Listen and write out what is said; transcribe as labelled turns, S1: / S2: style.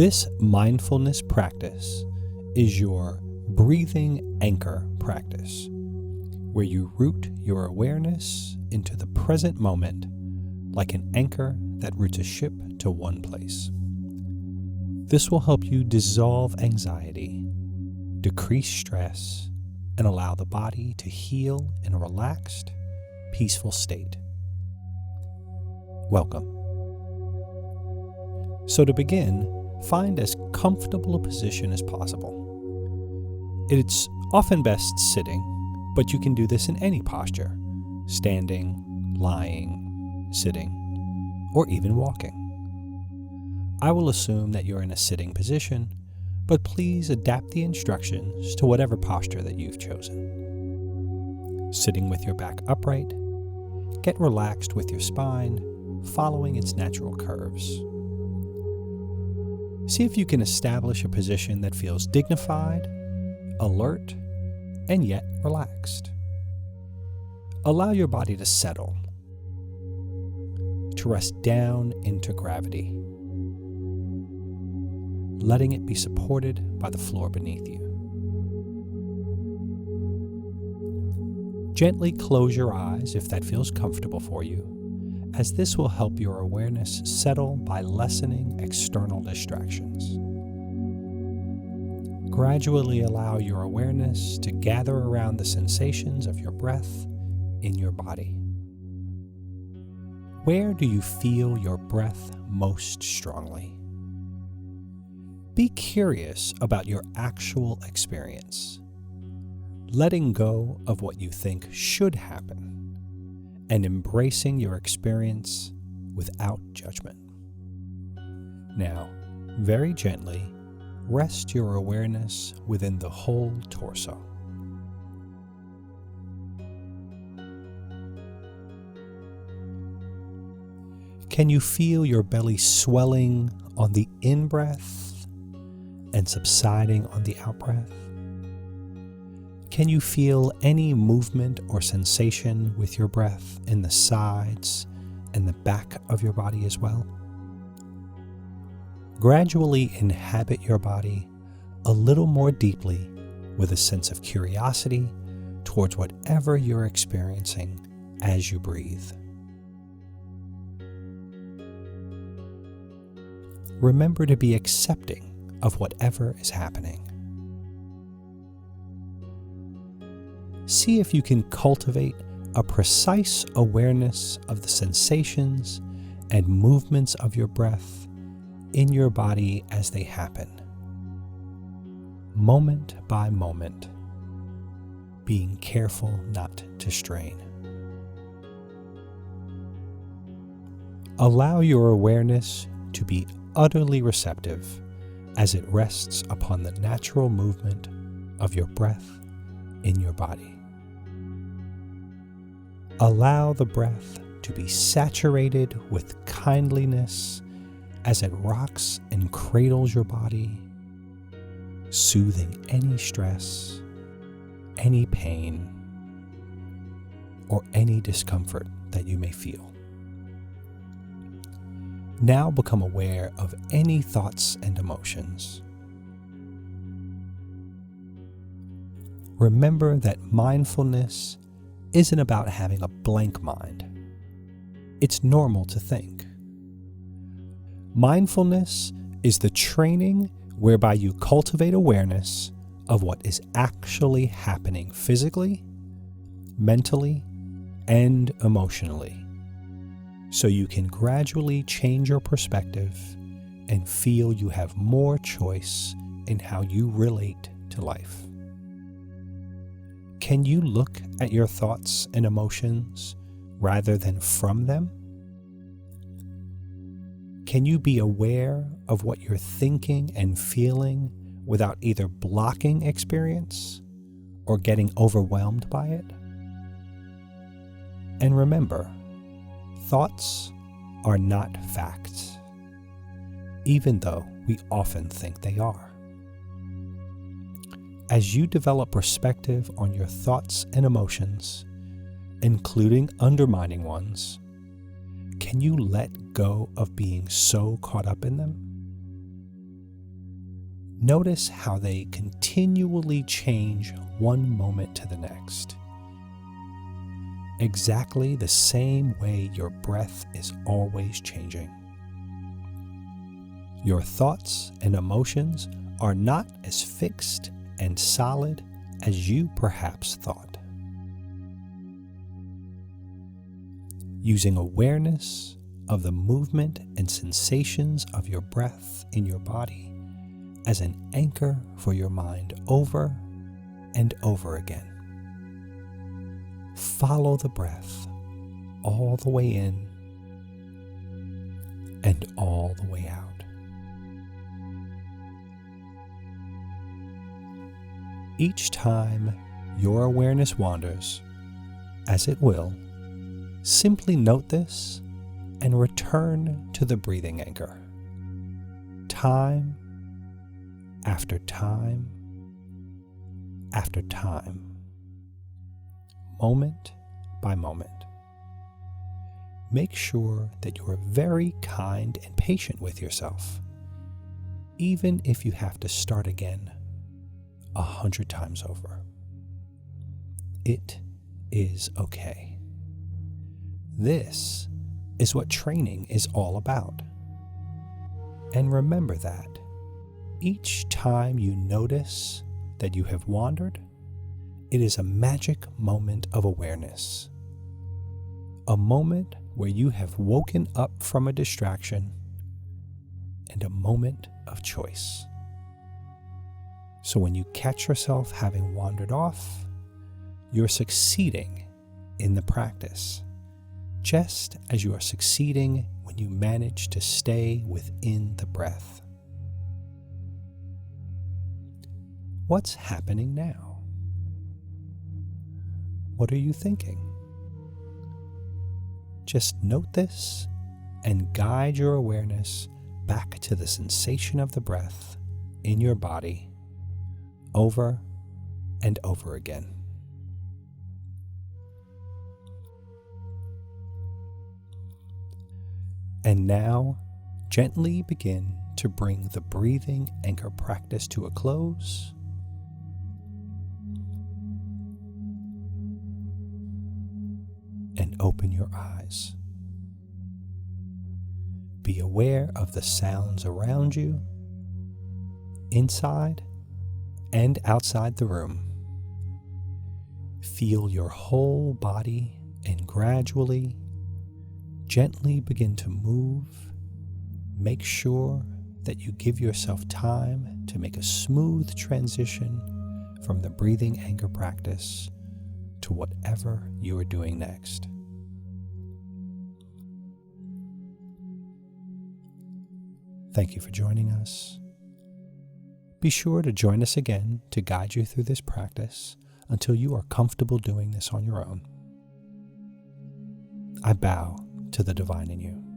S1: This mindfulness practice is your breathing anchor practice, where you root your awareness into the present moment like an anchor that roots a ship to one place. This will help you dissolve anxiety, decrease stress, and allow the body to heal in a relaxed, peaceful state. Welcome. So to begin, find as comfortable a position as possible. It's often best sitting, but you can do this in any posture: standing, lying, sitting, or even walking. I will assume that you're in a sitting position, but please adapt the instructions to whatever posture that you've chosen. Sitting with your back upright, get relaxed with your spine, following its natural curves. See if you can establish a position that feels dignified, alert, and yet relaxed. Allow your body to settle, to rest down into gravity, letting it be supported by the floor beneath you. Gently close your eyes if that feels comfortable for you, as this will help your awareness settle by lessening external distractions. Gradually allow your awareness to gather around the sensations of your breath in your body. Where do you feel your breath most strongly? Be curious about your actual experience, letting go of what you think should happen, and embracing your experience without judgment. Now, very gently, rest your awareness within the whole torso. Can you feel your belly swelling on the in-breath and subsiding on the out-breath? Can you feel any movement or sensation with your breath in the sides and the back of your body as well? Gradually inhabit your body a little more deeply with a sense of curiosity towards whatever you're experiencing as you breathe. Remember to be accepting of whatever is happening. See if you can cultivate a precise awareness of the sensations and movements of your breath in your body as they happen, moment by moment, being careful not to strain. Allow your awareness to be utterly receptive as it rests upon the natural movement of your breath in your body. Allow the breath to be saturated with kindliness as it rocks and cradles your body, soothing any stress, any pain, or any discomfort that you may feel. Now become aware of any thoughts and emotions. Remember that mindfulness isn't about having a blank mind. It's normal to think. Mindfulness is the training whereby you cultivate awareness of what is actually happening physically, mentally, and emotionally, so you can gradually change your perspective and feel you have more choice in how you relate to life. Can you look at your thoughts and emotions rather than from them? Can you be aware of what you're thinking and feeling without either blocking experience or getting overwhelmed by it? And remember, thoughts are not facts, even though we often think they are. As you develop perspective on your thoughts and emotions, including undermining ones, can you let go of being so caught up in them? Notice how they continually change one moment to the next. Exactly the same way your breath is always changing. Your thoughts and emotions are not as fixed and solid as you perhaps thought. Using awareness of the movement and sensations of your breath in your body as an anchor for your mind over and over again. Follow the breath all the way in and all the way out. Each time your awareness wanders, as it will, simply note this and return to the breathing anchor. Time after time after time, moment by moment. Make sure that you are very kind and patient with yourself, even if you have to start again 100 times over. It is okay. This is what training is all about. And remember that each time you notice that you have wandered, it is a magic moment of awareness. A moment where you have woken up from a distraction and a moment of choice. So when you catch yourself having wandered off, you're succeeding in the practice, just as you are succeeding when you manage to stay within the breath. What's happening now? What are you thinking? Just note this and guide your awareness back to the sensation of the breath in your body over and over again. And now, gently begin to bring the breathing anchor practice to a close. And open your eyes. Be aware of the sounds around you, inside and outside the room. Feel your whole body and gradually, gently begin to move. Make sure that you give yourself time to make a smooth transition from the breathing anchor practice to whatever you are doing next. Thank you for joining us. Be sure to join us again to guide you through this practice until you are comfortable doing this on your own. I bow to the divine in you.